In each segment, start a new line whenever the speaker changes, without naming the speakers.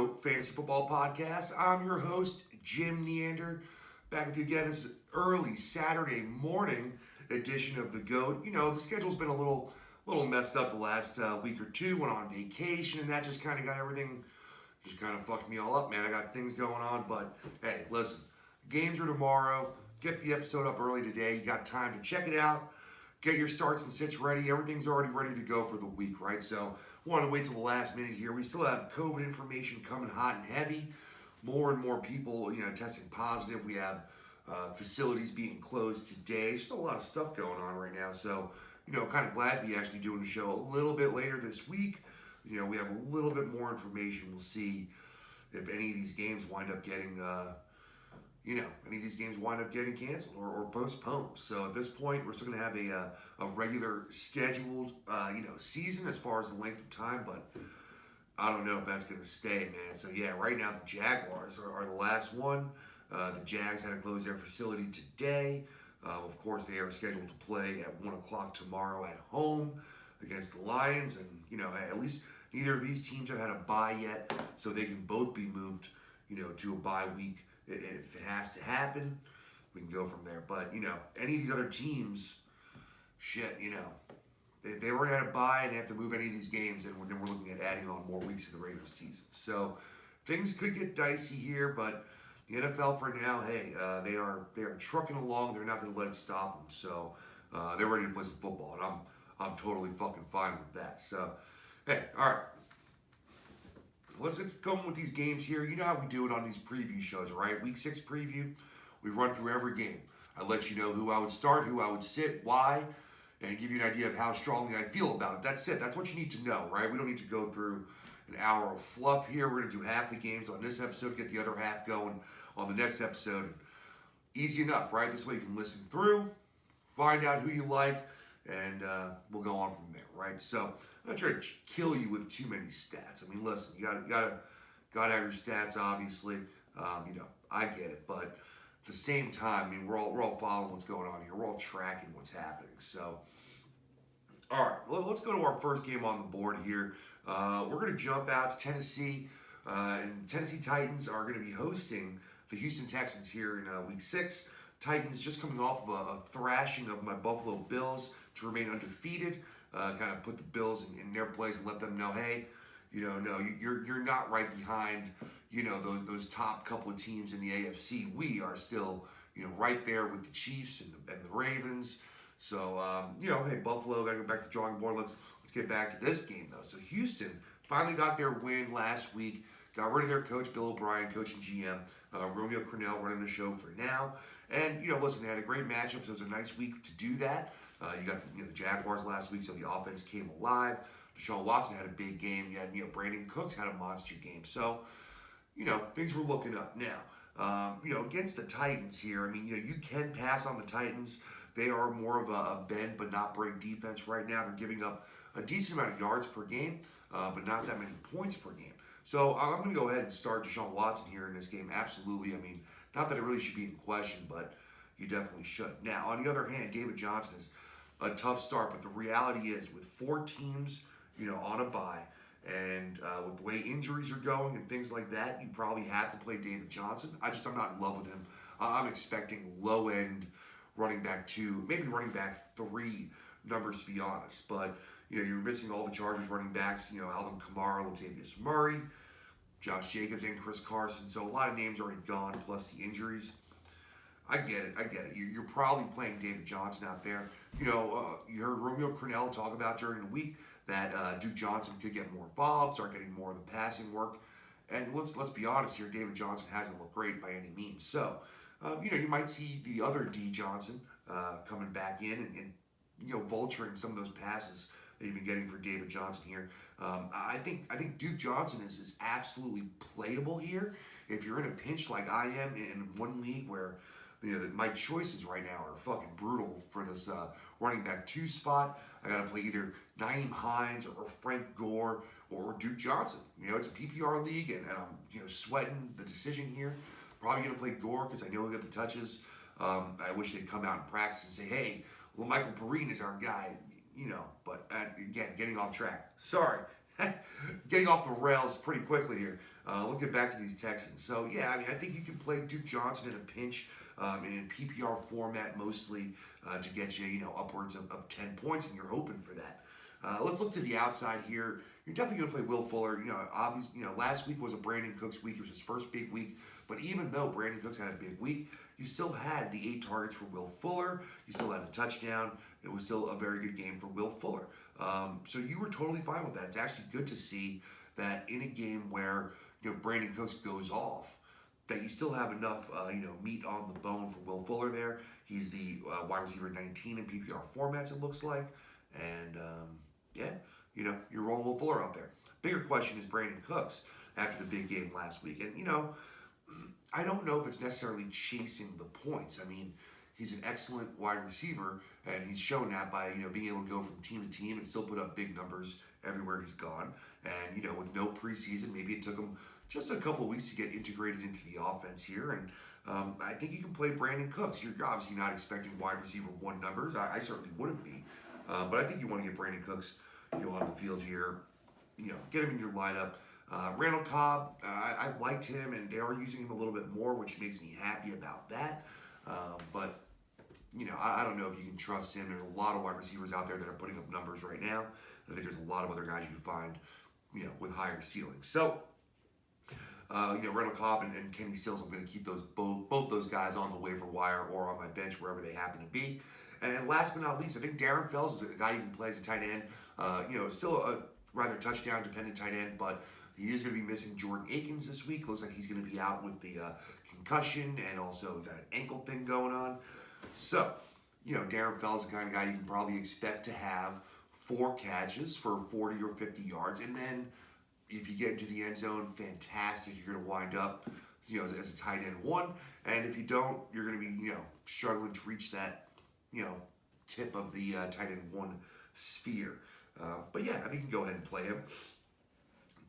GOAT Fantasy Football Podcast. I'm your host, Jim Neander, back with you again this early Saturday morning edition of the GOAT. You know, the schedule's been a little messed up the last week or two. Went on vacation, and that just kind of got everything, just kind of fucked me all up, man. I got things going on, but hey, listen, games are tomorrow. Get the episode up early today. You got time to check it out. Get your starts and sits ready. Everything's already ready to go for the week, right? So, want to wait till the last minute here. We still have COVID information coming hot and heavy. More and more people, testing positive. We have facilities being closed today. There's still a lot of stuff going on right now. So, kind of glad to be actually doing the show a little bit later this week. We have a little bit more information. We'll see if any of these games wind up getting canceled or postponed. So at this point, we're still going to have a regular scheduled, season as far as the length of time, but I don't know if that's going to stay, man. So yeah, right now the Jaguars are the last one. The Jags had to close their facility today. Of course, they are scheduled to play at 1 o'clock tomorrow at home against the Lions, and at least neither of these teams have had a bye yet, so they can both be moved, to a bye week. If it has to happen, we can go from there. But, any of these other teams, they already had a bye and they have to move any of these games, and then we're looking at adding on more weeks to the regular season. So things could get dicey here, but the NFL for now, hey, they are trucking along. They're not going to let it stop them. So they're ready to play some football, and I'm totally fucking fine with that. So, hey, all right. Let's go with these games here. You know how we do it on these preview shows, right? Week 6 preview, we run through every game. I let you know who I would start, who I would sit, why, and give you an idea of how strongly I feel about it. That's it. That's what you need to know, right? We don't need to go through an hour of fluff here. We're going to do half the games on this episode, get the other half going on the next episode. Easy enough, right? This way you can listen through, find out who you like, and we'll go on from there, right? So I'm not trying to kill you with too many stats. I mean, listen, you gotta have your stats, obviously. I get it, but at the same time, I mean, we're all following what's going on here. We're all tracking what's happening. So, all right, let's go to our first game on the board here. We're gonna jump out to Tennessee, and Tennessee Titans are gonna be hosting the Houston Texans here in Week 6. Titans just coming off of a thrashing of my Buffalo Bills to remain undefeated. Kind of put the Bills in their place and let them know, hey, no, you're not right behind, those top couple of teams in the AFC. We are still, right there with the Chiefs and the Ravens. So, hey, Buffalo, gotta go back to the drawing board. Let's get back to this game though. So Houston finally got their win last week. Got rid of their coach, Bill O'Brien, coach and GM. Romeo Crennel running the show for now. And, listen, they had a great matchup, so it was a nice week to do that. You got the Jaguars last week, so the offense came alive. Deshaun Watson had a big game. You had, Brandon Cooks had a monster game. So, things were looking up. Now, against the Titans here, I mean, you can pass on the Titans. They are more of a bend but not break defense right now. They're giving up a decent amount of yards per game, but not that many points per game. So I'm going to go ahead and start Deshaun Watson here in this game. Absolutely. I mean, not that it really should be in question, but you definitely should. Now, on the other hand, David Johnson is a tough start, but the reality is with 4 teams, on a bye, and with the way injuries are going and things like that, you probably have to play David Johnson. I'm not in love with him. I'm expecting low-end running back 2, maybe running back 3 numbers, to be honest. But, you're missing all the Chargers running backs, Alvin Kamara, Latavius Murray, Josh Jacobs, and Chris Carson. So a lot of names already gone, plus the injuries. I get it. You're probably playing David Johnson out there. You heard Romeo Crennel talk about during the week that Duke Johnson could get more involved, start getting more of the passing work. And let's be honest here, David Johnson hasn't looked great by any means. So, you might see the other D Johnson coming back in and vulturing some of those passes that you've been getting for David Johnson here. I think Duke Johnson is absolutely playable here. If you're in a pinch like I am in one league where my choices right now are fucking brutal for this running back 2 spot. I got to play either Nyheim Hines or Frank Gore or Duke Johnson. It's a PPR league, and I'm sweating the decision here. Probably going to play Gore because I know he'll get the touches. I wish they'd come out and practice and say, hey, well, Michael Perrine is our guy. But again, getting off track. Sorry. Getting off the rails pretty quickly here. Let's get back to these Texans. So, yeah, I mean, I think you can play Duke Johnson in a pinch in PPR format mostly to get you, upwards of 10 points, and you're hoping for that. Let's look to the outside here. You're definitely going to play Will Fuller. Obviously, last week was a Brandon Cooks week. It was his first big week. But even though Brandon Cooks had a big week, you still had the 8 targets for Will Fuller. You still had a touchdown. It was still a very good game for Will Fuller. So you were totally fine with that. It's actually good to see that in a game where Brandon Cooks goes off, that you still have enough meat on the bone for Will Fuller there. He's the wide receiver 19 in PPR formats, it looks like. And you're rolling Will Fuller out there. Bigger question is Brandon Cooks after the big game last week. And, I don't know if it's necessarily chasing the points. I mean, he's an excellent wide receiver, and he's shown that by, being able to go from team to team and still put up big numbers everywhere he's gone. And, with no preseason, maybe it took him just a couple of weeks to get integrated into the offense here. And I think you can play Brandon Cooks. You're obviously not expecting wide receiver 1 numbers. I certainly wouldn't be. But I think you want to get Brandon Cooks, on the field here. Get him in your lineup. Randall Cobb, I liked him, and they are using him a little bit more, which makes me happy about that. But I don't know if you can trust him. There's a lot of wide receivers out there that are putting up numbers right now. I think there's a lot of other guys you can find, with higher ceilings. So, Randall Cobb and Kenny Stills, I'm going to keep both those guys on the waiver wire or on my bench, wherever they happen to be. And then last but not least, I think Darren Fells is a guy you can play as a tight end. Still a rather touchdown-dependent tight end, but he is going to be missing Jordan Akins this week. Looks like he's going to be out with the concussion and also got an ankle thing going on. So, Darren Fells is the kind of guy you can probably expect to have 4 catches for 40 or 50 yards. And then if you get into the end zone, fantastic. You're going to wind up, as a tight end 1. And if you don't, you're going to be, struggling to reach that, tip of the tight end 1 sphere. But yeah, I mean, you can go ahead and play him.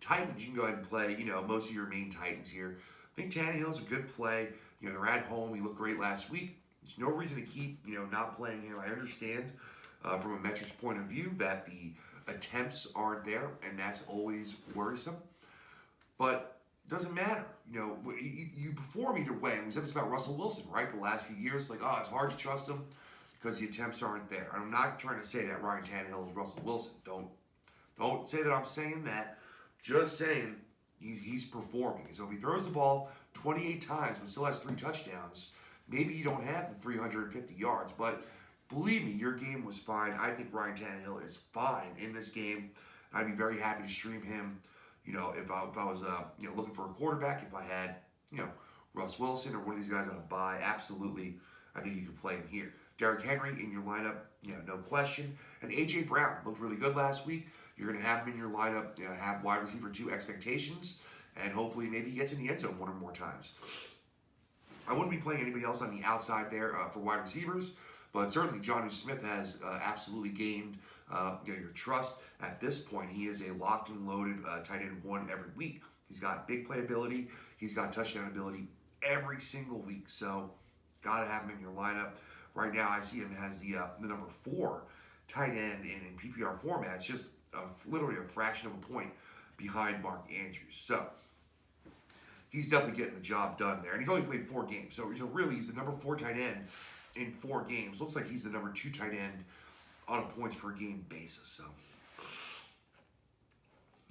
Titans, you can go ahead and play, most of your main Titans here. I think Tannehill's a good play. They're at home. He looked great last week. There's no reason to keep, not playing him. I understand from a metrics point of view that the attempts aren't there, and that's always worrisome. But it doesn't matter. You perform either way. And we said this about Russell Wilson, right? The last few years, it's hard to trust him because the attempts aren't there. And I'm not trying to say that Ryan Tannehill is Russell Wilson. Don't say that I'm saying that. Just saying he's performing. So if he throws the ball 28 times but still has 3 touchdowns, maybe you don't have the 350 yards. But believe me, your game was fine. I think Ryan Tannehill is fine in this game. I'd be very happy to stream him. If I was looking for a quarterback, if I had Russ Wilson or one of these guys on a bye, absolutely, I think you can play him here. Derrick Henry in your lineup, no question. And A.J. Brown looked really good last week. You're going to have him in your lineup, have wide receiver 2 expectations, and hopefully maybe he gets in the end zone 1 or more times. I wouldn't be playing anybody else on the outside there for wide receivers, but certainly Jonnu Smith has absolutely gained your trust. At this point, he is a locked and loaded tight end 1 every week. He's got big playability. He's got touchdown ability every single week. So, got to have him in your lineup. Right now, I see him as the number 4 tight end in PPR formats, just literally a fraction of a point behind Mark Andrews. So, he's definitely getting the job done there. And he's only played 4 games. So really, he's the number 4 tight end in 4 games. Looks like he's the number 2 tight end on a points per game basis. So,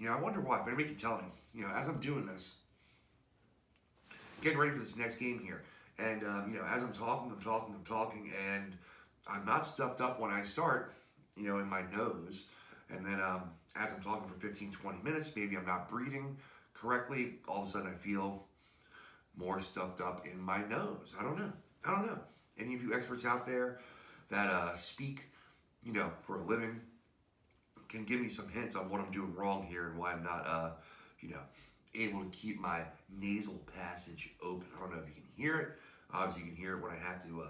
I wonder why. If anybody can tell me, as I'm doing this, getting ready for this next game here. And, as I'm talking, and I'm not stuffed up when I start, in my nose. And then as I'm talking for 15, 20 minutes, maybe I'm not breathing correctly. All of a sudden I feel more stuffed up in my nose. I don't know. Any of you experts out there that speak, for a living can give me some hints on what I'm doing wrong here and why I'm not, able to keep my nasal passage open. I don't know if you can hear it. Obviously you can hear it when I have to,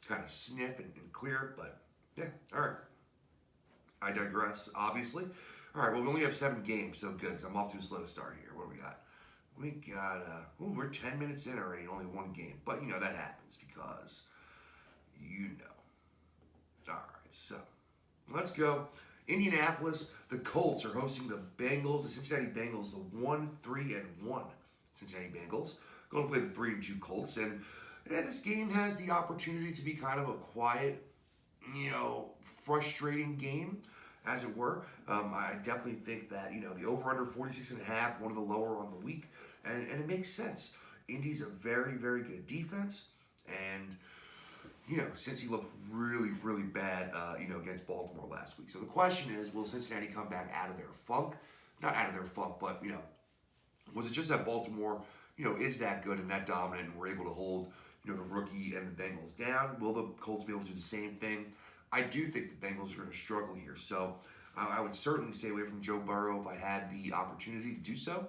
kind of sniff and clear it. But yeah, all right. I digress, obviously. All right, well, we only have 7 games, so good, because I'm off to a slow start here. What do we got? We got, we're 10 minutes in already, only 1 game. But, that happens because, All right, so let's go. Indianapolis, the Colts are hosting the Bengals, the Cincinnati Bengals, the 1-3-1 Cincinnati Bengals. Going to play the 3-2 Colts. And this game has the opportunity to be kind of a quiet, frustrating game, as it were. I definitely think that, the over-under 46.5, one of the lower on the week. And it makes sense. Indy's a very, very good defense. And since he looked really, really bad, against Baltimore last week. So the question is, will Cincinnati come back out of their funk? Not out of their funk, but, was it just that Baltimore, is that good and that dominant and we're able to hold, the rookie and the Bengals down? Will the Colts be able to do the same thing? I do think the Bengals are going to struggle here. So I would certainly stay away from Joe Burrow if I had the opportunity to do so.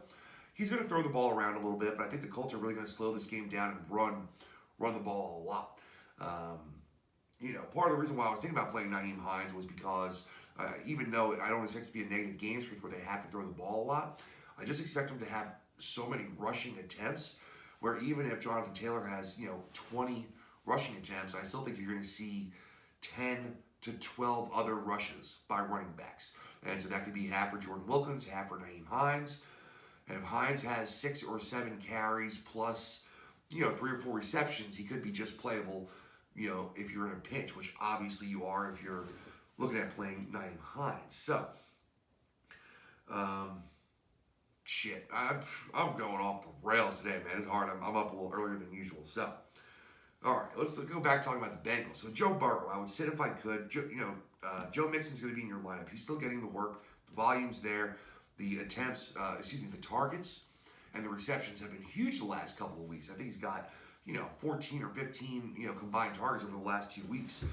He's going to throw the ball around a little bit, but I think the Colts are really going to slow this game down and run the ball a lot. Part of the reason why I was thinking about playing Nyheim Hines was because even though I don't expect it to be a negative game script where they have to throw the ball a lot, I just expect them to have so many rushing attempts where even if Jonathan Taylor has, 20 rushing attempts, I still think you're going to see 10 to 12 other rushes by running backs. And so that could be half for Jordan Wilkins, half for Nyheim Hines. And if Hines has 6 or 7 carries plus, 3 or 4 receptions, he could be just playable, if you're in a pinch, which obviously you are if you're looking at playing Nyheim Hines. So, I'm going off the rails today, man. It's hard. I'm up a little earlier than usual. So, all right, let's go back talking about the Bengals. So Joe Burrow, I would sit if I could. Joe Mixon's going to be in your lineup. He's still getting the work. The volume's there. The attempts, the targets and the receptions have been huge the last couple of weeks. I think he's got, 14 or 15, combined targets over the last 2 weeks.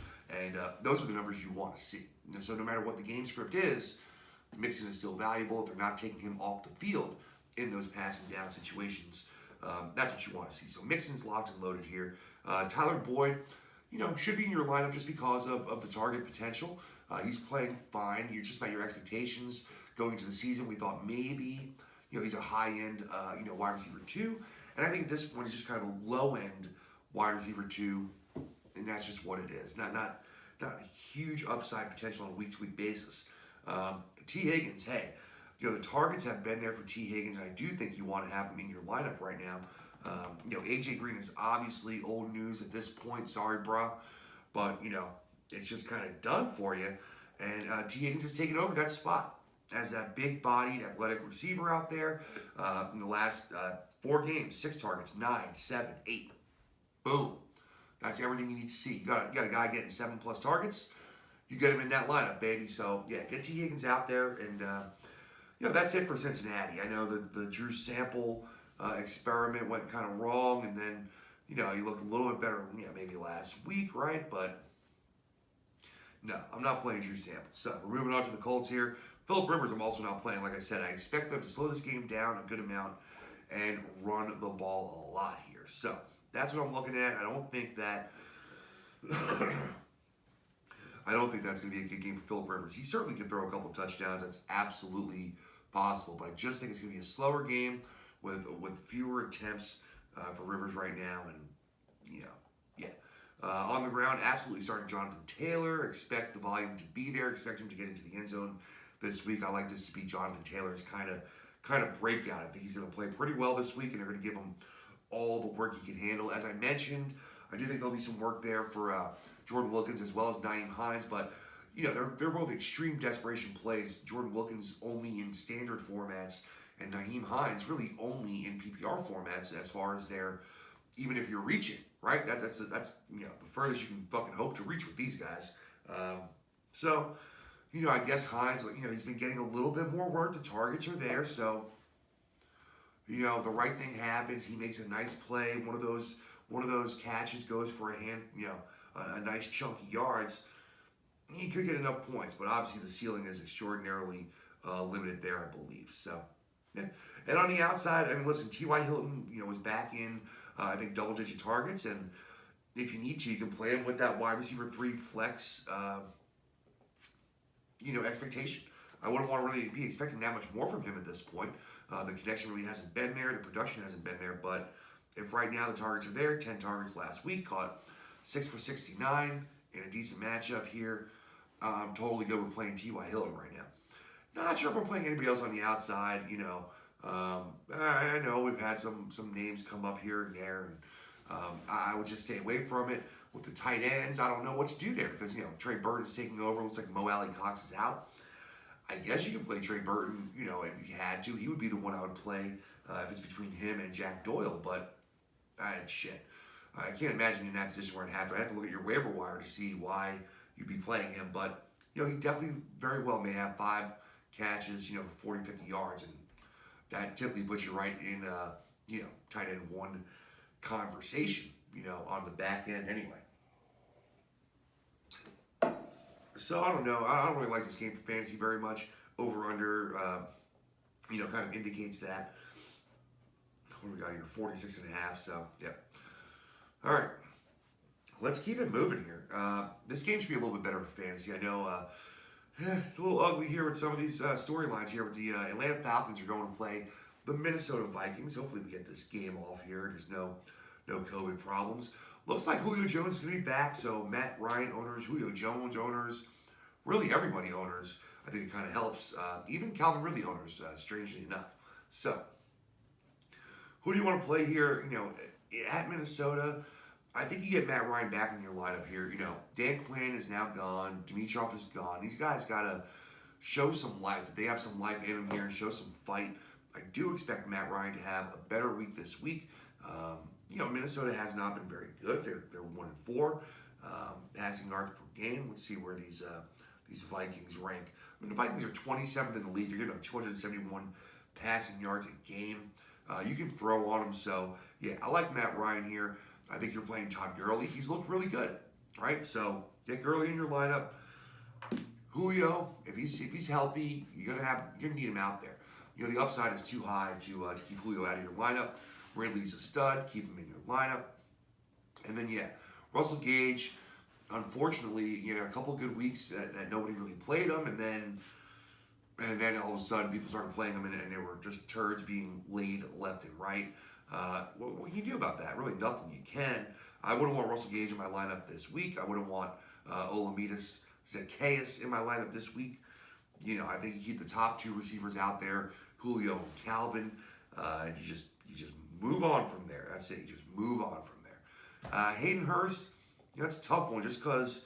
And those are the numbers you want to see. So no matter what the game script is, Mixon is still valuable. If they're not taking him off the field in those passing down situations, that's what you want to see. So Mixon's locked and loaded here. Tyler Boyd, should be in your lineup just because of the target potential. He's playing fine. You're just about your expectations going into the season. We thought maybe, he's a high-end, wide receiver 2. And I think at this point, he's just kind of a low-end wide receiver 2, and that's just what it is. Not a huge upside potential on a week-to-week basis. T. Higgins, hey, the targets have been there for T. Higgins, and I do think you want to have him in your lineup right now. A.J. Green is obviously old news at this point. Sorry, bro. But, it's just kind of done for you. And T. Higgins has taken over that spot as that big-bodied, athletic receiver out there. In the last 4 games, 6 targets, 9, 7, 8. Boom. That's everything you need to see. You got a guy getting 7+ targets. You get him in that lineup, baby. So, yeah, get T. Higgins out there. And, that's it for Cincinnati. I know the Drew Sample experiment went kind of wrong. And then, he looked a little bit better, maybe last week, right? But, no, I'm not playing Drew Sample. So, we're moving on to the Colts here. Phillip Rivers, I'm also not playing. Like I said, I expect them to slow this game down a good amount and run the ball a lot here. So, that's what I'm looking at. I don't think that's going to be a good game for Phillip Rivers. He certainly can throw a couple touchdowns. That's absolutely possible. But I just think it's going to be a slower game with fewer attempts for Rivers right now. And, on the ground, absolutely starting Jonathan Taylor. Expect the volume to be there. Expect him to get into the end zone this week. I like this to be Jonathan Taylor's kind of breakout. I think he's going to play pretty well this week, and they're going to give him all the work he can handle. As I mentioned, I do think there'll be some work there for Jordan Wilkins as well as Nyheim Hines, but they're both extreme desperation plays. Jordan Wilkins only in standard formats, and Nyheim Hines really only in PPR formats as far as even if you're reaching, right? That's the furthest you can fucking hope to reach with these guys. I guess Hines, he's been getting a little bit more work. The targets are there, so the right thing happens. He makes a nice play. One of those catches goes for a nice chunk of yards. He could get enough points, but obviously the ceiling is extraordinarily limited there, I believe. So, yeah. And on the outside, listen, T.Y. Hilton, was back in, I think, double-digit targets, and if you need to, you can play him with that wide receiver 3 flex, expectation. I wouldn't want to really be expecting that much more from him at this point. The connection really hasn't been there. The production hasn't been there. But if right now the targets are there, 10 targets last week, caught 6 for 69 in a decent matchup here. I'm totally good with playing T.Y. Hilton right now. Not sure if I'm playing anybody else on the outside. I know we've had some names come up here and there, and I would just stay away from it. With the tight ends, I don't know what to do there because Trey Burton's taking over. Looks like Mo Alley Cox is out. I guess you can play Trey Burton. If you had to, he would be the one I would play if it's between him and Jack Doyle. But shit, I can't imagine you in that position where it happened. I have to look at your waiver wire to see why you'd be playing him. But he definitely very well may have 5 catches, for 40, 50 yards, and that typically puts you right in, tight end 1 conversation, on the back end anyway. So I don't know. I don't really like this game for fantasy very much. Over under, kind of indicates that. What do we got here? 46.5. So yeah. All right. Let's keep it moving here. This game should be a little bit better for fantasy. I know it's a little ugly here with some of these storylines here. With the Atlanta Falcons are going to play the Minnesota Vikings. Hopefully we get this game off here. There's no COVID problems. Looks like Julio Jones is going to be back. So Matt Ryan owners, Julio Jones owners, really everybody owners. I think it kind of helps. Even Calvin Ridley owners, strangely enough. So who do you want to play here? At Minnesota, I think you get Matt Ryan back in your lineup here. Dan Quinn is now gone. Dimitroff is gone. These guys got to show some life. That they have some life in them here and show some fight. I do expect Matt Ryan to have a better week this week. Minnesota has not been very good. They're 1-4 passing yards per game. Let's see where these Vikings rank. The Vikings are 27th in the league. They're giving up 271 passing yards a game. You can throw on them. So yeah, I like Matt Ryan here. I think you're playing Todd Gurley. He's looked really good, right? So get Gurley in your lineup. Julio, if he's healthy, you're gonna need him out there. The upside is too high to keep Julio out of your lineup. Ridley's a stud. Keep him in your lineup. And then, Russell Gage, unfortunately, a couple good weeks that nobody really played him. And then all of a sudden, people started playing him, and they were just turds being laid left and right. What can you do about that? Really nothing you can. I wouldn't want Russell Gage in my lineup this week. I wouldn't want Olamide Zacchaeus in my lineup this week. I think you keep the top 2 receivers out there, Julio and Calvin. You just move on from there. That's it. You just move on from there. Hayden Hurst, that's a tough one just because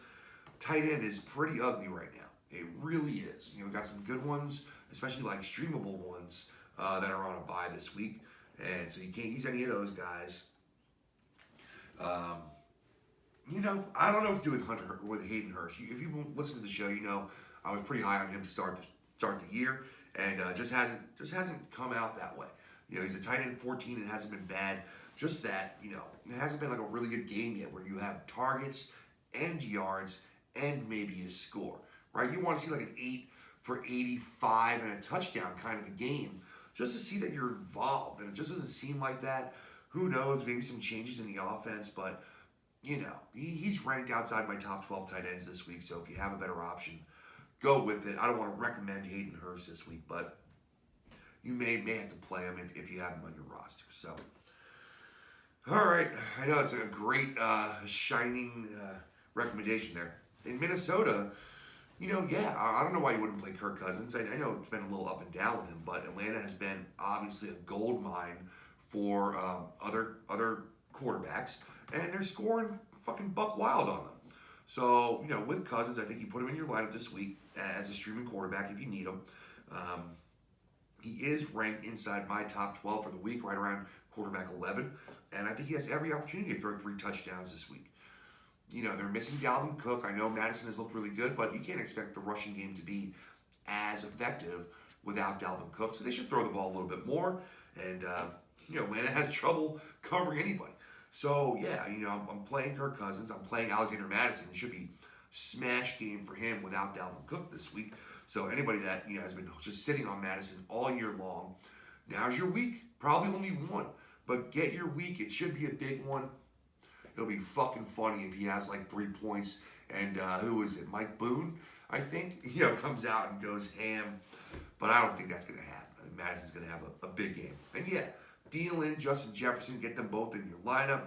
tight end is pretty ugly right now. It really is. We got some good ones, especially like streamable ones that are on a bye this week. And so you can't use any of those guys. I don't know what to do with Hayden Hurst. If you listen to the show, I was pretty high on him to start the year, and just hasn't come out that way. He's a tight end 14 and hasn't been bad. Just that, it hasn't been like a really good game yet where you have targets and yards and maybe a score, right? You want to see like an 8 for 85 and a touchdown kind of a game just to see that you're involved, and it just doesn't seem like that. Who knows? Maybe some changes in the offense, but he's ranked outside my top 12 tight ends this week. So if you have a better option, go with it. I don't want to recommend Hayden Hurst this week, but you may have to play him if you have him on your roster. So, all right. I know it's a great shining recommendation there. In Minnesota, I don't know why you wouldn't play Kirk Cousins. I know it's been a little up and down with him, but Atlanta has been obviously a gold mine for other quarterbacks, and they're scoring fucking buck wild on them. So, with Cousins, I think you put him in your lineup this week as a streaming quarterback if you need him. He is ranked inside my top 12 for the week, right around quarterback 11, and I think he has every opportunity to throw 3 touchdowns this week. They're missing Dalvin Cook. I know Madison has looked really good, but you can't expect the rushing game to be as effective without Dalvin Cook, so they should throw the ball a little bit more, and, Atlanta has trouble covering anybody. So, I'm playing Kirk Cousins. I'm playing Alexander Madison. It should be smash game for him without Dalvin Cook this week. So, anybody that, has been just sitting on Madison all year long, now's your week. Probably only one, but get your week. It should be a big one. It'll be fucking funny if he has like 3 points and who is it? Mike Boone, I think, comes out and goes ham. But I don't think that's going to happen. I think Madison's going to have a big game. And Thielen, Justin Jefferson, get them both in your lineup.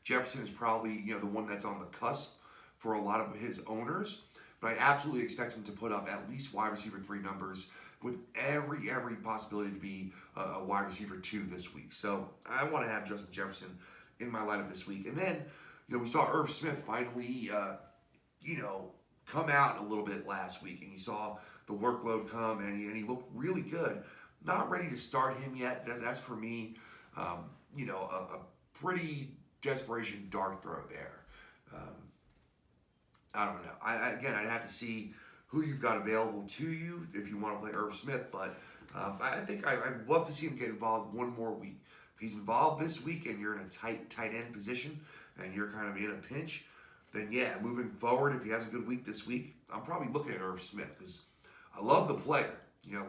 Jefferson is probably, the one that's on the cusp for a lot of his owners. but I absolutely expect him to put up at least wide receiver 3 numbers with every possibility to be a wide receiver 2 this week. So I want to have Justin Jefferson in my lineup this week. And then, we saw Irv Smith finally, come out a little bit last week, and you saw the workload come, and he looked really good. Not ready to start him yet. That's for me, a pretty desperation dart throw there. I don't know. I'd have to see who you've got available to you if you want to play Irv Smith, but I think I'd love to see him get involved one more week. If he's involved this week and you're in a tight end position and you're kind of in a pinch, then yeah, moving forward, if he has a good week this week, I'm probably looking at Irv Smith because I love the player.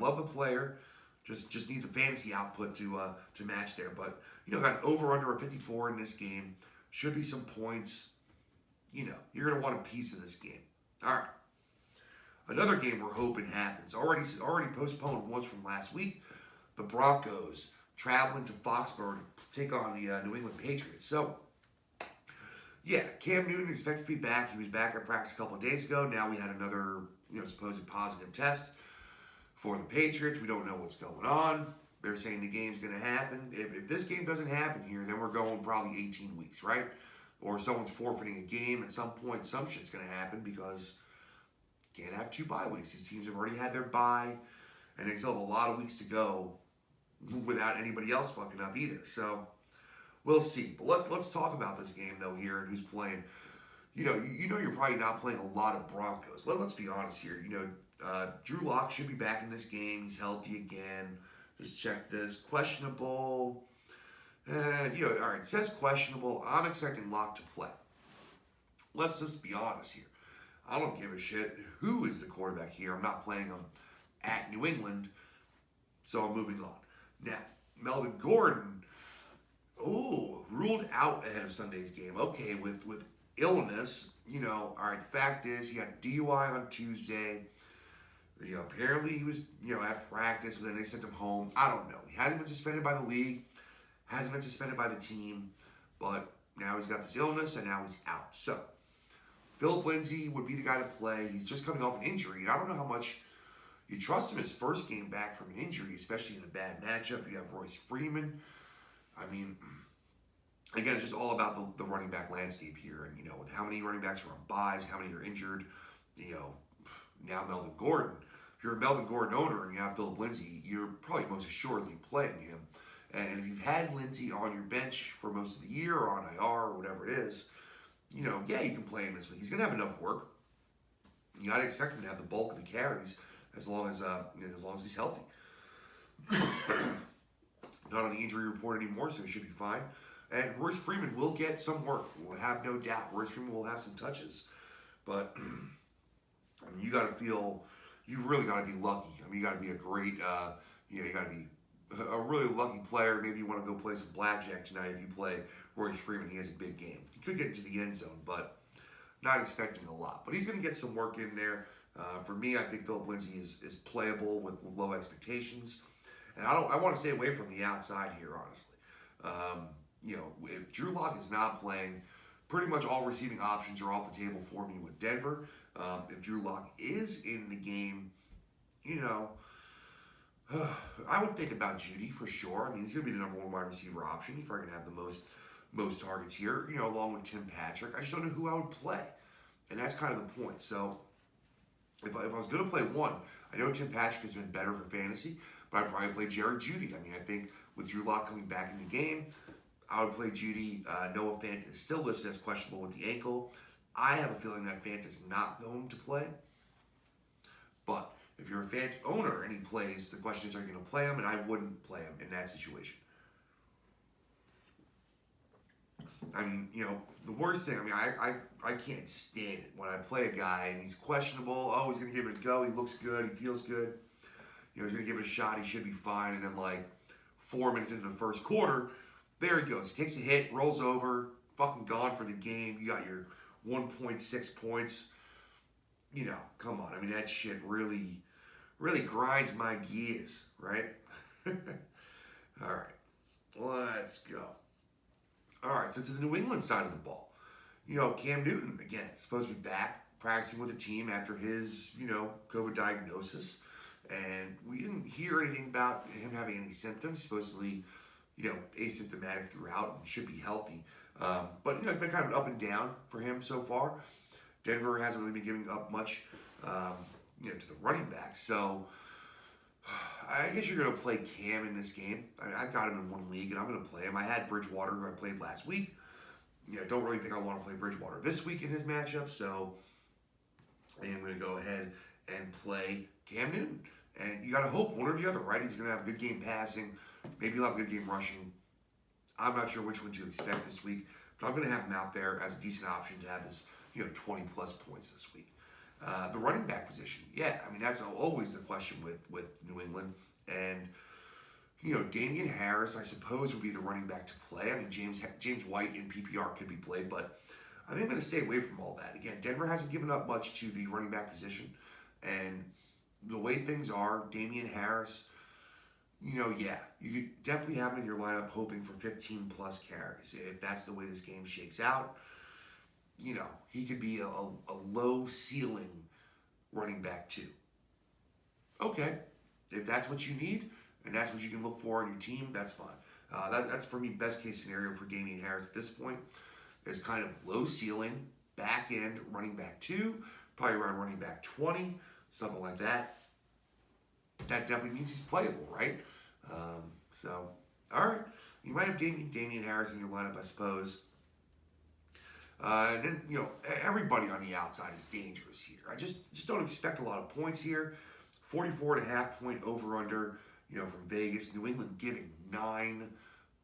Love the player. Just need the fantasy output to match there. But got an over/under of 54 in this game. Should be some points. You're gonna want a piece of this game. All right. Another game we're hoping happens. Already postponed once from last week. The Broncos traveling to Foxborough to take on the New England Patriots. So, yeah, Cam Newton is expected to be back. He was back at practice a couple of days ago. Now we had another, supposed positive test for the Patriots. We don't know what's going on. They're saying the game's going to happen. If this game doesn't happen here, then we're going probably 18 weeks, right? Or someone's forfeiting a game at some point. Some shit's going to happen because you can't have 2 bye weeks. These teams have already had their bye, and they still have a lot of weeks to go without anybody else fucking up either. So we'll see. But let's talk about this game, though, here, and who's playing. You're probably not playing a lot of Broncos. Let's be honest here. Drew Lock should be back in this game. He's healthy again. Just check this. Questionable. All right, it says questionable. I'm expecting Lock to play. Let's just be honest here. I don't give a shit who is the quarterback here. I'm not playing him at New England, so I'm moving on. Now, Melvin Gordon, ruled out ahead of Sunday's game. Okay, with illness, all right, fact is, he got DUI on Tuesday. Apparently he was, at practice, and then they sent him home. I don't know. He hasn't been suspended by the league, hasn't been suspended by the team, but now he's got this illness, and now he's out. So, Philip Lindsay would be the guy to play. He's just coming off an injury, and I don't know how much you trust him his first game back from an injury, especially in a bad matchup. You have Royce Freeman. I mean, again, it's just all about the running back landscape here, and with how many running backs are on buys, how many are injured. Now Melvin Gordon. If you're a Melvin Gordon owner and you have Philip Lindsay, you're probably most assuredly playing him. And if you've had Lindsay on your bench for most of the year or on IR or whatever it is, you can play him this week. He's going to have enough work. You got to expect him to have the bulk of the carries as long as he's healthy. Not on the injury report anymore, so he should be fine. And Royce Freeman will get some work. We'll have no doubt. Royce Freeman will have some touches. But, you got to feel, you really got to be lucky. You got to be a great, you got to be a really lucky player. Maybe you want to go play some blackjack tonight if you play Royce Freeman. He has a big game. He could get into the end zone, but not expecting a lot. But he's going to get some work in there. For me, I think Philip Lindsay is playable with low expectations. And I want to stay away from the outside here, honestly. If Drew Lock is not playing, pretty much all receiving options are off the table for me with Denver. If Drew Lock is in the game, I would think about Judy for sure. He's going to be the number 1 wide receiver option. He's probably going to have the most targets here, along with Tim Patrick. I just don't know who I would play. And that's kind of the point. So if I was going to play one, I know Tim Patrick has been better for fantasy, but I'd probably play Jerry Jeudy. I think with Drew Lock coming back in the game, I would play Jeudy. Noah Fant is still listed as questionable with the ankle. I have a feeling that Fant is not going to play. But if you're a Fant owner and he plays, the question is, are you going to play him? And I wouldn't play him in that situation. The worst thing, I can't stand it when I play a guy and he's questionable. Oh, he's going to give it a go. He looks good. He feels good. He's going to give it a shot. He should be fine. And then 4 minutes into the first quarter, there he goes. He takes a hit, rolls over, fucking gone for the game. You got your 1.6 points. Come on. That shit really, really grinds my gears, right? All right. Let's go. All right, so to the New England side of the ball. Cam Newton, again, supposed to be back. practicing with the team after his, COVID diagnosis. And we didn't hear anything about him having any symptoms. Supposedly, asymptomatic throughout and should be healthy. But, it's been kind of up and down for him so far. Denver hasn't really been giving up much, to the running back. So I guess you're going to play Cam in this game. I've got him in one league, and I'm going to play him. I had Bridgewater, who I played last week. Don't really think I want to play Bridgewater this week in his matchup, so I am going to go ahead and play Cam Newton. And you got to hope one or the other, right? He's going to have a good game passing. Maybe he'll have a good game rushing. I'm not sure which one to expect this week, but I'm going to have him out there as a decent option to have his, 20-plus points this week. The running back position, that's always the question with New England. And, Damian Harris, I suppose, would be the running back to play. I mean, James White in PPR could be played, but I think I'm going to stay away from all that. Again, Denver hasn't given up much to the running back position. And the way things are, Damian Harris, you could definitely have him in your lineup hoping for 15-plus carries. If that's the way this game shakes out, he could be a low ceiling running back too. Okay, if that's what you need and that's what you can look for on your team, that's fine. That's for me best case scenario for Damian Harris at this point is kind of low ceiling, back end running back 2, probably around running back 20, something like that. That definitely means he's playable, right? All right, you might have Damian Harris in your lineup, I suppose. And then, everybody on the outside is dangerous here. I just don't expect a lot of points here. 44.5 point over-under, from Vegas. New England giving 9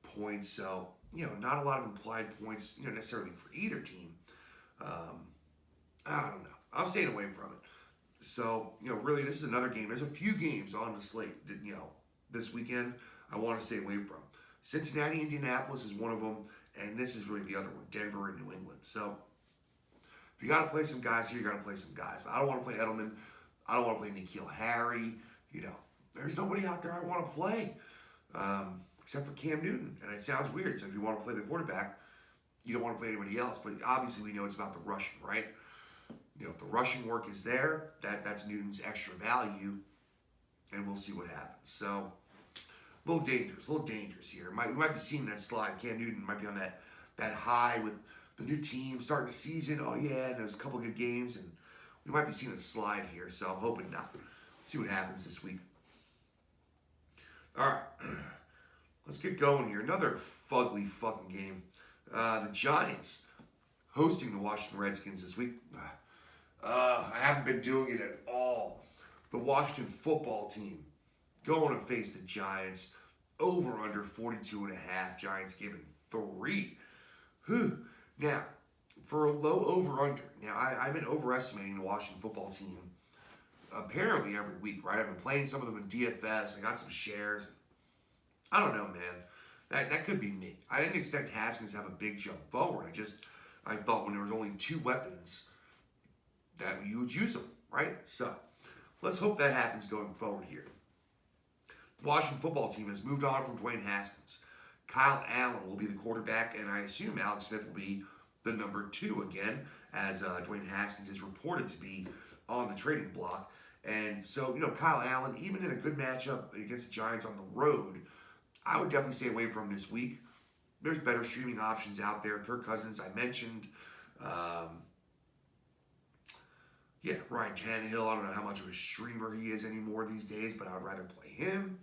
points. So, not a lot of implied points, necessarily for either team. I don't know. I'm staying away from it. So, really, this is another game. There's a few games on the slate that, this weekend I want to stay away from. Cincinnati, Indianapolis is one of them. And this is really the other one, Denver and New England. So, if you got to play some guys here, you got to play some guys. But I don't want to play Edelman. I don't want to play N'Keal Harry. There's nobody out there I want to play except for Cam Newton. And it sounds weird. So, if you want to play the quarterback, you don't want to play anybody else. But obviously, we know it's about the rushing, right? If the rushing work is there, that's Newton's extra value. And we'll see what happens. So, a little dangerous here. We might be seeing that slide. Cam Newton might be on that high with the new team starting the season. Oh, yeah, and there's a couple good games, and we might be seeing a slide here, so I'm hoping not. See what happens this week. All right, let's get going here. Another fugly fucking game. The Giants hosting the Washington Redskins this week. I haven't been doing it at all. The Washington football team going to face the Giants. Over under 42.5. Giants given 3. Whew. Now, for a low over under. Now, I've been overestimating the Washington football team apparently every week, right? I've been playing some of them in DFS. I got some shares. I don't know, man. That could be me. I didn't expect Haskins to have a big jump forward. I thought when there was only 2 weapons that you would use them, right? So, let's hope that happens going forward here. The Washington football team has moved on from Dwayne Haskins. Kyle Allen will be the quarterback, and I assume Alex Smith will be the number 2 again, as Dwayne Haskins is reported to be on the trading block. And so, Kyle Allen, even in a good matchup against the Giants on the road, I would definitely stay away from this week. There's better streaming options out there. Kirk Cousins, I mentioned. Ryan Tannehill, I don't know how much of a streamer he is anymore these days, but I would rather play him.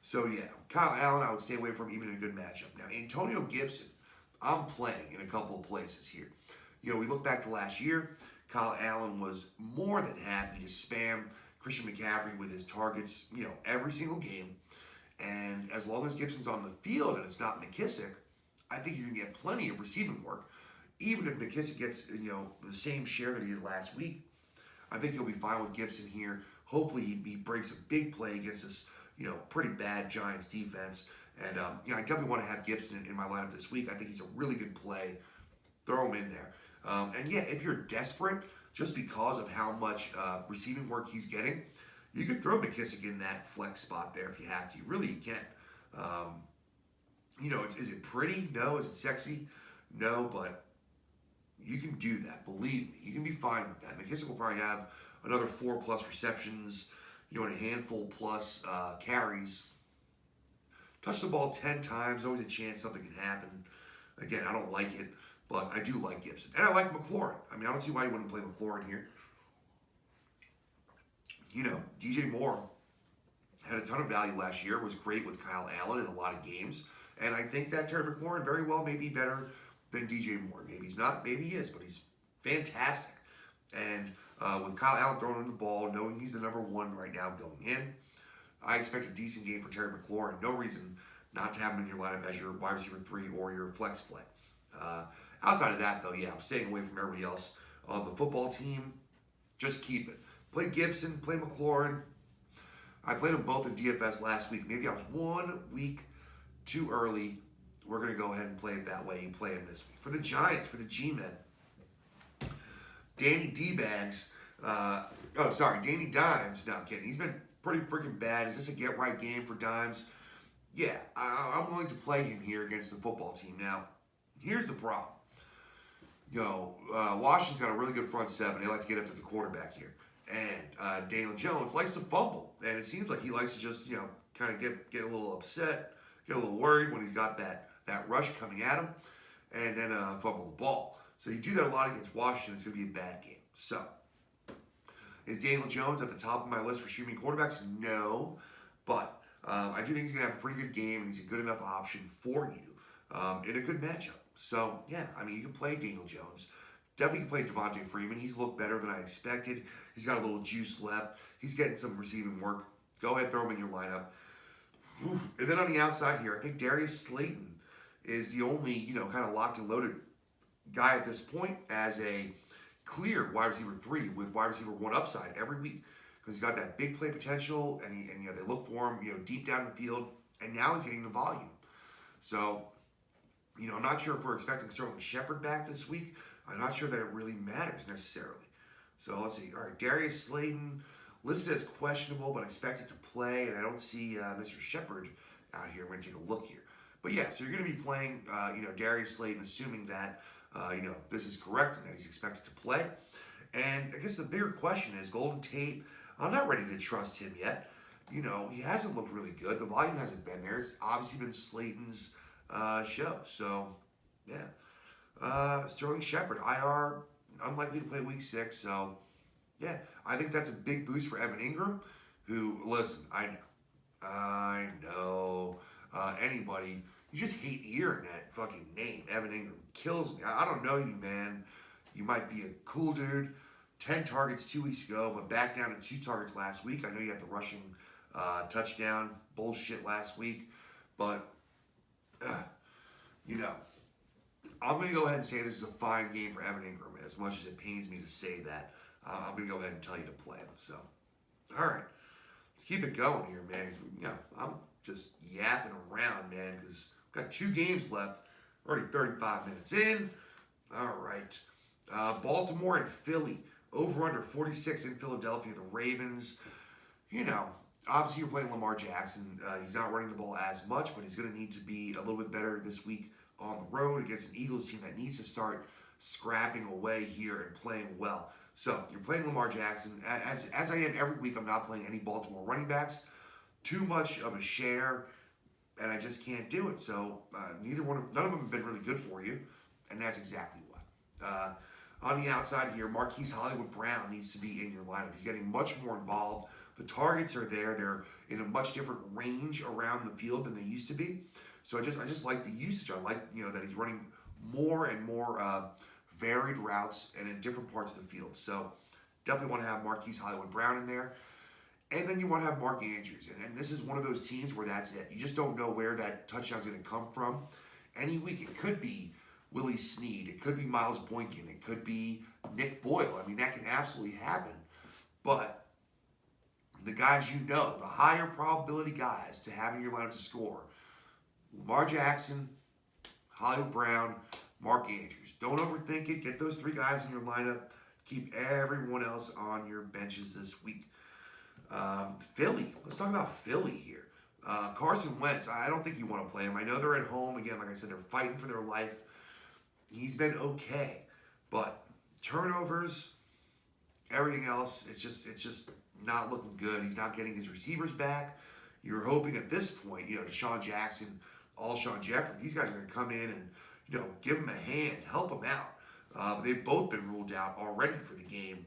So, Kyle Allen, I would stay away from even in a good matchup. Now, Antonio Gibson, I'm playing in a couple of places here. We look back to last year, Kyle Allen was more than happy to spam Christian McCaffrey with his targets, every single game. And as long as Gibson's on the field and it's not McKissick, I think you can get plenty of receiving work. Even if McKissick gets, the same share that he did last week, I think he'll be fine with Gibson here. Hopefully he breaks a big play against this, pretty bad Giants defense. And, I definitely want to have Gibson in my lineup this week. I think he's a really good play. Throw him in there. If you're desperate, just because of how much receiving work he's getting, you could throw McKissick in that flex spot there if you have to. Really, you can. Is it pretty? No. Is it sexy? No, but You can do that. Believe me, you can be fine with that. McKissick will probably have another 4+ receptions, and a handful plus carries. Touch the ball 10 times, always a chance something can happen. Again, I don't like it, but I do like Gibson. And I like McLaurin. I mean, I don't see why you wouldn't play McLaurin here. DJ Moore had a ton of value last year, was great with Kyle Allen in a lot of games. And I think that Terry McLaurin very well may be better than DJ Moore. Maybe he's not, maybe he is, but he's fantastic. And with Kyle Allen throwing him the ball, knowing he's the number one right now going in, I expect a decent game for Terry McLaurin. No reason not to have him in your lineup as your wide receiver 3 or your flex play. Outside of that, though, yeah, I'm staying away from everybody else on the football team. Just keep it. Play Gibson, play McLaurin. I played them both in DFS last week. Maybe I was 1 week too early. We're going to go ahead and play it that way and play him this week. For the Giants, for the G-Men, Danny D-Bags. Danny Dimes. No, I'm kidding. He's been pretty freaking bad. Is this a get-right game for Dimes? Yeah, I'm willing to play him here against the football team. Now, here's the problem. Washington's got a really good front seven. They like to get after the quarterback here. And Daniel Jones likes to fumble. And it seems like he likes to just, kind of get a little upset, get a little worried when he's got that rush coming at him, and then fumble the ball. So you do that a lot against Washington, it's going to be a bad game. So, is Daniel Jones at the top of my list for streaming quarterbacks? No. But I do think he's going to have a pretty good game, and he's a good enough option for you in a good matchup. So, yeah, I mean, you can play Daniel Jones. Definitely can play Devontae Freeman. He's looked better than I expected. He's got a little juice left. He's getting some receiving work. Go ahead, throw him in your lineup. And then on the outside here, I think Darius Slayton is the only, kind of locked and loaded guy at this point as a clear wide receiver 3 with wide receiver 1 upside every week because he's got that big play potential and they look for him, deep down the field, and now he's getting the volume. So, I'm not sure if we're expecting Sterling Shepard back this week. I'm not sure that it really matters necessarily. So let's see. All right, Darius Slayton listed as questionable, but expected to play, and I don't see Mr. Shepard out here. We're going to take a look here. But yeah, so you're going to be playing, Darius Slayton, assuming that, this is correct and that he's expected to play. And I guess the bigger question is Golden Tate. I'm not ready to trust him yet. He hasn't looked really good. The volume hasn't been there. It's obviously been Slayton's show. So, yeah. Sterling Shepard, IR, unlikely to play week 6. So, yeah, I think that's a big boost for Evan Ingram, who, listen, I know, anybody, you just hate hearing that fucking name. Evan Ingram kills me. I don't know you, man. You might be a cool dude. 10 targets 2 weeks ago, but back down to 2 targets last week. I know you had the rushing touchdown bullshit last week, but, I'm going to go ahead and say this is a fine game for Evan Ingram, as much as it pains me to say that. I'm going to go ahead and tell you to play him. So, all right. Let's keep it going here, man. I'm just yapping around, man, because I've got 2 games left. Already 35 minutes in. All right. Baltimore and Philly. Over under 46 in Philadelphia. The Ravens. Obviously you're playing Lamar Jackson. He's not running the ball as much, but he's going to need to be a little bit better this week on the road against an Eagles team that needs to start scrapping away here and playing well. So you're playing Lamar Jackson. As I am every week, I'm not playing any Baltimore running backs. Too much of a share, and I just can't do it. So none of them have been really good for you, and that's exactly what. On the outside here, Marquise Hollywood Brown needs to be in your lineup. He's getting much more involved. The targets are there. They're in a much different range around the field than they used to be. So I just like the usage. I like that he's running more and more varied routes and in different parts of the field. So definitely want to have Marquise Hollywood Brown in there. And then you want to have Mark Andrews. And this is one of those teams where that's it. You just don't know where that touchdown's going to come from. Any week it could be Willie Snead. It could be Miles Boykin. It could be Nick Boyle. I mean, that can absolutely happen. But the guys the higher probability guys to have in your lineup to score, Lamar Jackson, Hollywood Brown, Mark Andrews. Don't overthink it. Get those 3 guys in your lineup. Keep everyone else on your benches this week. Philly. Let's talk about Philly here. Carson Wentz. I don't think you want to play him. I know they're at home. Again, like I said, they're fighting for their life. He's been okay. But turnovers, everything else, it's just not looking good. He's not getting his receivers back. You're hoping at this point, Deshaun Jackson, Alshon Jeffrey, these guys are going to come in and, give him a hand, help him out. They've both been ruled out already for the game.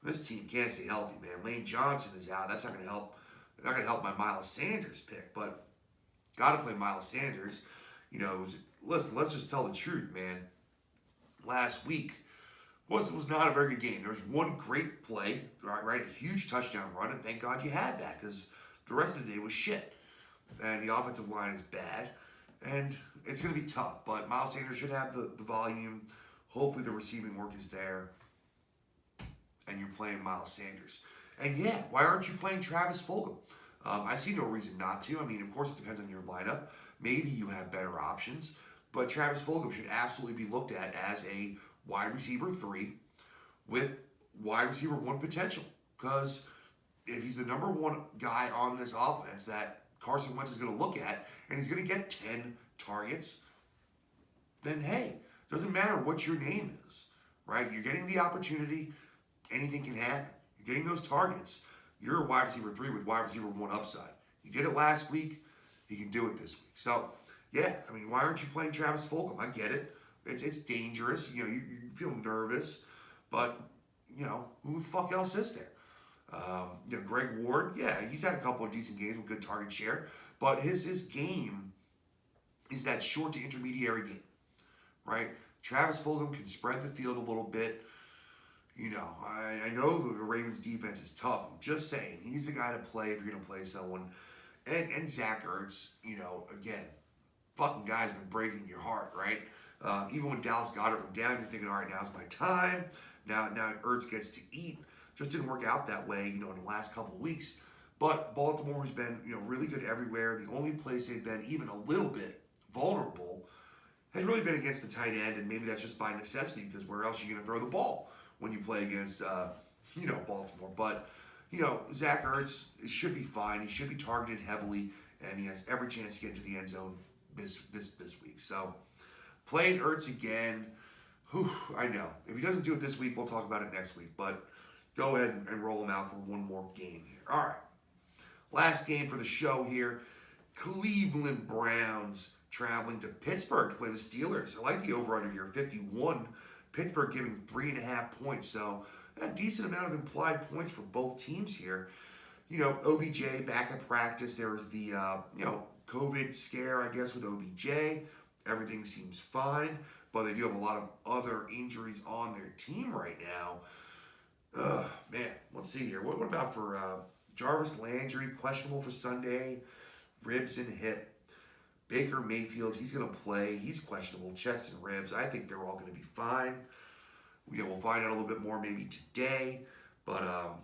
This team can't stay healthy, man. Lane Johnson is out. That's not going to help. Not going to help my Miles Sanders pick, but got to play Miles Sanders. Listen, let's just tell the truth, man. Last week was not a very good game. There was one great play, right? A huge touchdown run, and thank God you had that because the rest of the day was shit. And the offensive line is bad, and it's going to be tough. But Miles Sanders should have the volume. Hopefully the receiving work is there, and you're playing Miles Sanders. And yeah, why aren't you playing Travis Fulgham? I see no reason not to. I mean, of course, it depends on your lineup. Maybe you have better options, but Travis Fulgham should absolutely be looked at as a wide receiver 3 with wide receiver 1 potential. Because if he's the number 1 guy on this offense that Carson Wentz is going to look at, and he's going to get 10 targets, then hey, doesn't matter what your name is, right? You're getting the opportunity. Anything can happen. You're getting those targets. You're a wide receiver 3 with wide receiver 1 upside. You did it last week. You can do it this week. So, yeah, I mean, why aren't you playing Travis Fulgham? I get it. It's dangerous. You feel nervous. But, who the fuck else is there? Greg Ward, yeah, he's had a couple of decent games with good target share. But his game is that short to intermediary game, right? Travis Fulgham can spread the field a little bit. I know the Ravens defense is tough. I'm just saying, he's the guy to play if you're going to play someone. And Zach Ertz, again, fucking guy's been breaking your heart, right? Even when Dallas Goedert went down, you're thinking, all right, now's my time. Now Ertz gets to eat. Just didn't work out that way, in the last couple of weeks. But Baltimore has been, really good everywhere. The only place they've been even a little bit vulnerable has really been against the tight end, and maybe that's just by necessity because where else are you going to throw the ball when you play against, Baltimore? But, Zach Ertz should be fine. He should be targeted heavily, and he has every chance to get to the end zone this week. So, playing Ertz again, I know. If he doesn't do it this week, we'll talk about it next week. But go ahead and roll him out for one more game here. All right. Last game for the show here. Cleveland Browns traveling to Pittsburgh to play the Steelers. I like the over-under here, 51. Pittsburgh giving 3.5 points. So a decent amount of implied points for both teams here. OBJ back at practice. There was the, COVID scare, I guess, with OBJ. Everything seems fine. But they do have a lot of other injuries on their team right now. Man, let's see here. What about for Jarvis Landry, questionable for Sunday, ribs and hip. Baker Mayfield, he's going to play. He's questionable, chest and ribs. I think they're all going to be fine. We'll find out a little bit more maybe today. But, I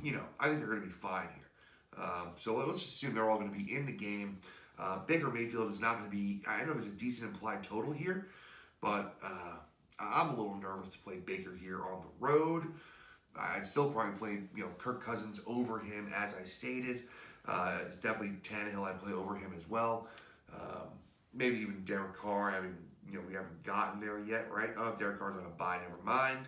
think they're going to be fine here. So let's just assume they're all going to be in the game. Baker Mayfield is not going to be, I know there's a decent implied total here, but I'm a little nervous to play Baker here on the road. I'd still probably play, Kirk Cousins over him, as I stated. It's definitely Tannehill I'd play over him as well. Maybe even Derek Carr. I mean, we haven't gotten there yet, right? Oh, Derek Carr's on a bye, never mind.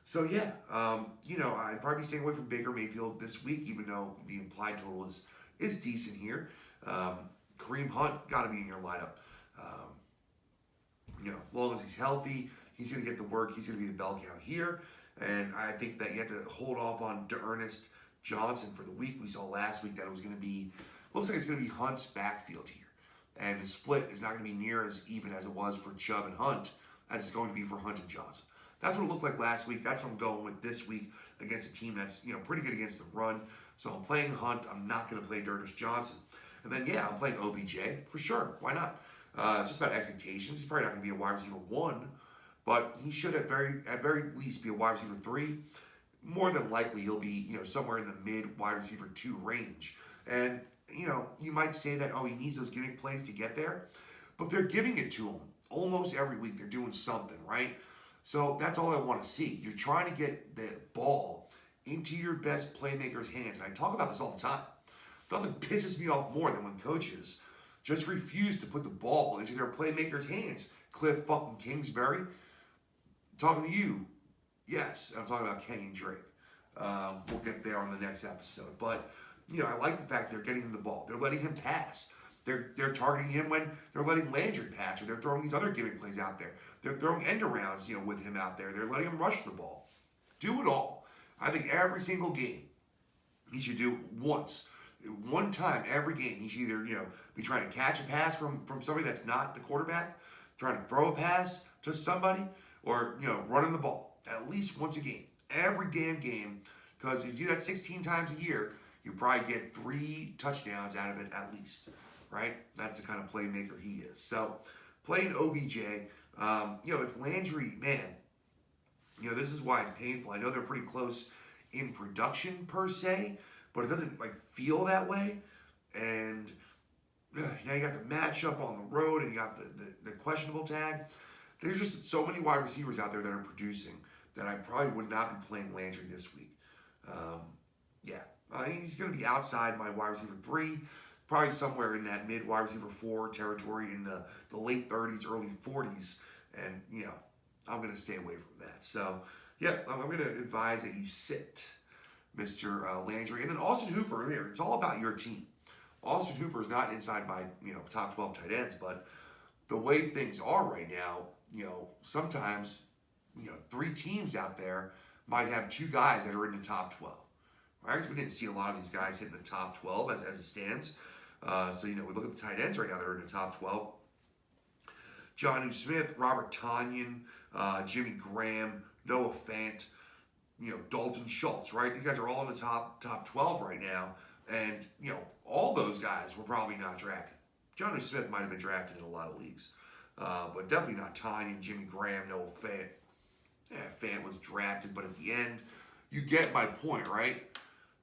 So, yeah, I'd probably be staying away from Baker Mayfield this week, even though the implied total is decent here. Kareem Hunt, got to be in your lineup. As long as he's healthy, he's going to get the work. He's going to be the bell cow here. And I think that you have to hold off on D'Ernest Johnson for the week. We saw last week that it was going to be, looks like it's going to be Hunt's backfield here. And the split is not going to be near as even as it was for Chubb and Hunt as it's going to be for Hunt and Johnson. That's what it looked like last week. That's what I'm going with this week against a team that's, pretty good against the run. So I'm playing Hunt. I'm not going to play D'Ernest Johnson. And then, I'm playing OBJ for sure. Why not? Just about expectations. He's probably not going to be a wide receiver 1. But he should at very least be a wide receiver 3. More than likely, he'll be, somewhere in the mid wide receiver 2 range. And, you might say that, he needs those gimmick plays to get there. But they're giving it to him almost every week. They're doing something, right? So that's all I want to see. You're trying to get the ball into your best playmaker's hands. And I talk about this all the time. Nothing pisses me off more than when coaches just refuse to put the ball into their playmakers' hands. Cliff fucking Kingsbury. Talking to you. Yes, I'm talking about Kenyon Drake. We'll get there on the next episode. But, I like the fact they're getting him the ball. They're letting him pass. They're targeting him when they're letting Landry pass, or they're throwing these other gimmick plays out there. They're throwing end arounds, with him out there. They're letting him rush the ball. Do it all. I think every single game, he should do once. One time every game, he should either, be trying to catch a pass from somebody that's not the quarterback, trying to throw a pass to somebody, or, running the ball at least once a game. Every damn game, because if you do that 16 times a year, you probably get 3 touchdowns out of it at least, right? That's the kind of playmaker he is. So, playing OBJ, if Landry, man, this is why it's painful. I know they're pretty close in production per se, but it doesn't feel that way. And now you got the matchup on the road, and you got the questionable tag. There's just so many wide receivers out there that are producing that I probably would not be playing Landry this week. He's going to be outside my wide receiver 3, probably somewhere in that mid wide receiver 4 territory in the late 30s, early 40s. And, I'm going to stay away from that. So, I'm going to advise that you sit Mr. Landry. And then Austin Hooper here. It's all about your team. Austin Hooper is not inside my, top 12 tight ends, but the way things are right now, sometimes, 3 teams out there might have 2 guys that are in the top 12. Right? Because we didn't see a lot of these guys hitting the top 12 as it stands. So, we look at the tight ends right now that are in the top 12. Jonnu Smith, Robert Tonyan, Jimmy Graham, Noah Fant, Dalton Schultz, right? These guys are all in the top 12 right now. And, all those guys were probably not drafted. Jonnu Smith might have been drafted in a lot of leagues. But definitely not Tonyan, Jimmy Graham, Noah Fant. Yeah, Fant was drafted, but at the end, you get my point, right?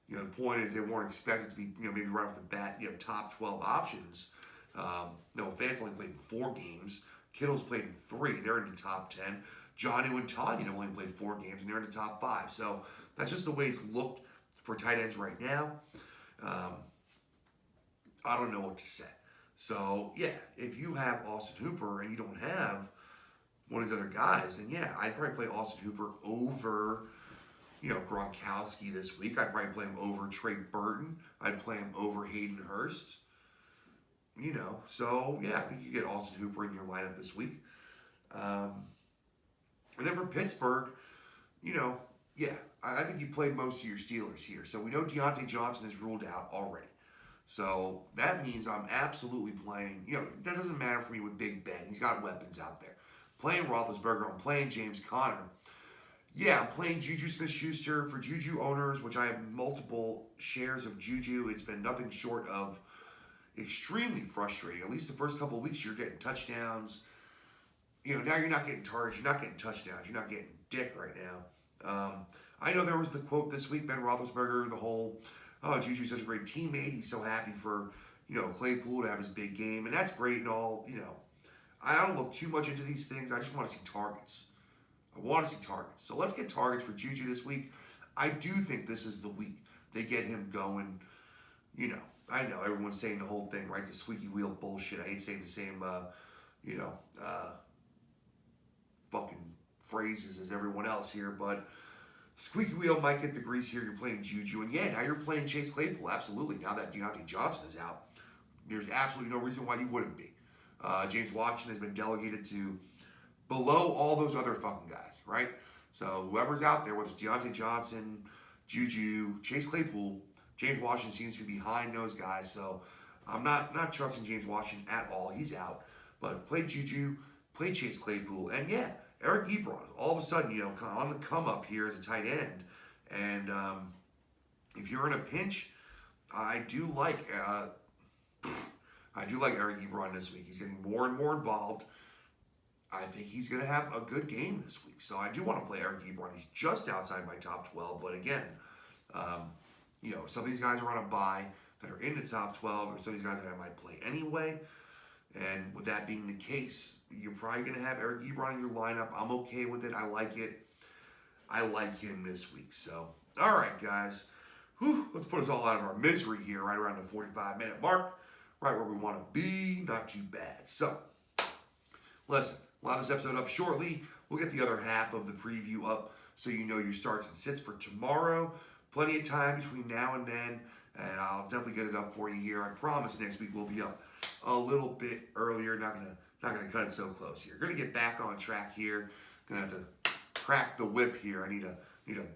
The point is they weren't expected to be, maybe right off the bat, top 12 options. Noah Fant's only played 4 games. Kittle's played in 3. They're in the top 10. Jonnu and Tonyan have only played 4 games, and they're in the top 5. So that's just the way it's looked for tight ends right now. I don't know what to say. So, if you have Austin Hooper and you don't have one of the other guys, then I'd probably play Austin Hooper over, Gronkowski this week. I'd probably play him over Trey Burton. I'd play him over Hayden Hurst. So, I think you get Austin Hooper in your lineup this week. And then for Pittsburgh, I think you played most of your Steelers here. So we know Deontay Johnson is ruled out already. So that means I'm absolutely playing, that doesn't matter for me with Big Ben. He's got weapons out there. Playing Roethlisberger, I'm playing James Conner. I'm playing Juju Smith-Schuster. For Juju owners, which I have multiple shares of Juju, it's been nothing short of extremely frustrating. At least the first couple of weeks, you're getting touchdowns. Now you're not getting targets. You're not getting touchdowns. You're not getting dick right now. I know there was the quote this week, Ben Roethlisberger, the whole, Juju's such a great teammate. He's so happy for, Claypool to have his big game. And that's great and all, I don't look too much into these things. I just want to see targets. I want to see targets. So let's get targets for Juju this week. I do think this is the week they get him going. I know everyone's saying the whole thing, right? The squeaky wheel bullshit. I hate saying the same, fucking phrases as everyone else here, but squeaky wheel might get the grease here. You're playing Juju, and now you're playing Chase Claypool. Absolutely. Now that Deontay Johnson is out, there's absolutely no reason why you wouldn't be. James Washington has been delegated to below all those other fucking guys, right? So whoever's out there, whether it's Deontay Johnson, Juju, Chase Claypool, James Washington seems to be behind those guys. So I'm not trusting James Washington at all. He's out. But play Juju, play Chase Claypool, and Eric Ebron, all of a sudden, on the come up here as a tight end. And if you're in a pinch, I do like Eric Ebron this week. He's getting more and more involved. I think he's going to have a good game this week. So I do want to play Eric Ebron. He's just outside my top 12. But again, some of these guys are on a bye that are in the top 12, or some of these guys that I might play anyway. And with that being the case, you're probably going to have Eric Ebron in your lineup. I'm okay with it. I like it. I like him this week. So, all right, guys. Let's put us all out of our misery here right around the 45-minute mark. right where we want to be. Not too bad. So, listen, we'll have this episode up shortly. We'll get the other half of the preview up so you know your starts and sits for tomorrow. Plenty of time between now and then, and I'll definitely get it up for you here. I promise next week we'll be up a little bit earlier. Not gonna cut it so close here. Gonna get back on track here. Gonna have to crack the whip here. I need a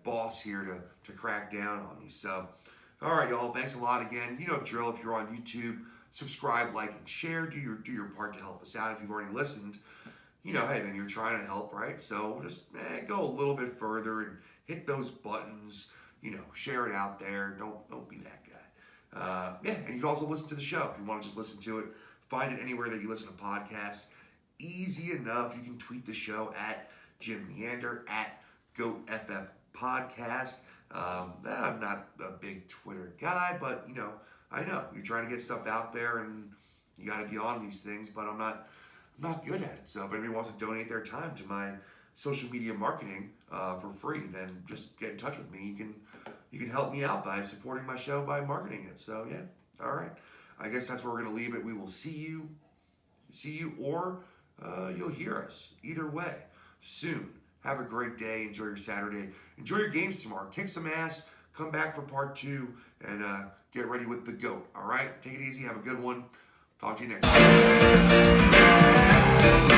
boss here to crack down on me. So, all right, y'all. Thanks a lot again. You know the drill. If you're on YouTube, subscribe, like, and share. Do your part to help us out. If you've already listened, you know, hey, then you're trying to help, right? So just go a little bit further and hit those buttons. You know, share it out there. Don't be that guy. Yeah, and you can also listen to the show if you want to just listen to it. Find it anywhere that you listen to podcasts. Easy enough. You can tweet the show at Jim Neander, at GoatFF Podcast. I'm not a big Twitter guy, but, you know, I know you're trying to get stuff out there and you got to be on these things, but I'm not good at it. So if anybody wants to donate their time to my social media marketing for free, then just get in touch with me. You can help me out by supporting my show by marketing it. So yeah, all right. I guess that's where we're gonna leave it. We will see you, or you'll hear us. Either way, soon. Have a great day. Enjoy your Saturday. Enjoy your games tomorrow. Kick some ass. Come back for part 2 and get ready with the GOAT. All right. Take it easy. Have a good one. Talk to you next time.